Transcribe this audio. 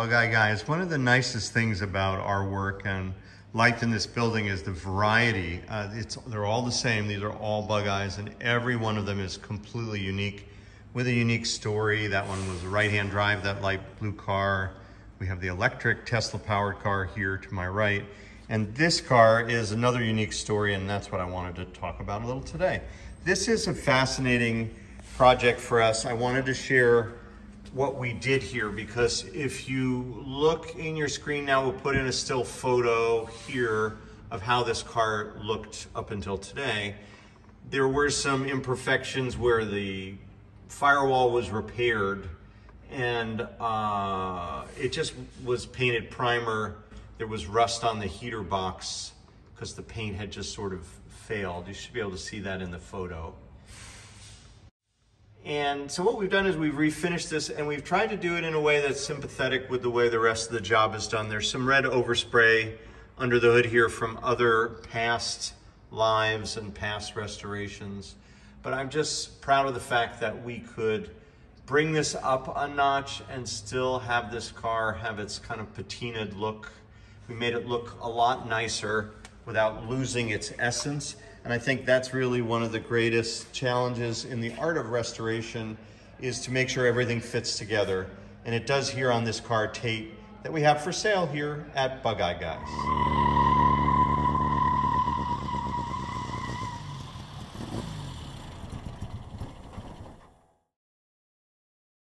Bugeye guys. One of the nicest things about our work and life in this building is the variety. They're all the same. These are all Bugeyes, and every one of them is completely unique with a unique story. That one was a right-hand drive, that light blue car. We have the electric Tesla-powered car here to my right. And this car is another unique story, and that's what I wanted to talk about a little today. This is a fascinating project for us. I wanted to share what we did here, because if you look in your screen now, we'll put in a still photo here of how this car looked up until today. There were some imperfections where the firewall was repaired and it just was painted primer. There was rust on the heater box because the paint had just sort of failed. You should be able to see that in the photo. And so what we've done is we've refinished this, and we've tried to do it in a way that's sympathetic with the way the rest of the job is done. There's some red overspray under the hood here from other past lives and past restorations. But I'm just proud of the fact that we could bring this up a notch and still have this car have its kind of patinaed look. We made it look a lot nicer without losing its essence. And I think that's really one of the greatest challenges in the art of restoration, is to make sure everything fits together. And it does here on this car, Tate, that we have for sale here at Bugeye Guys.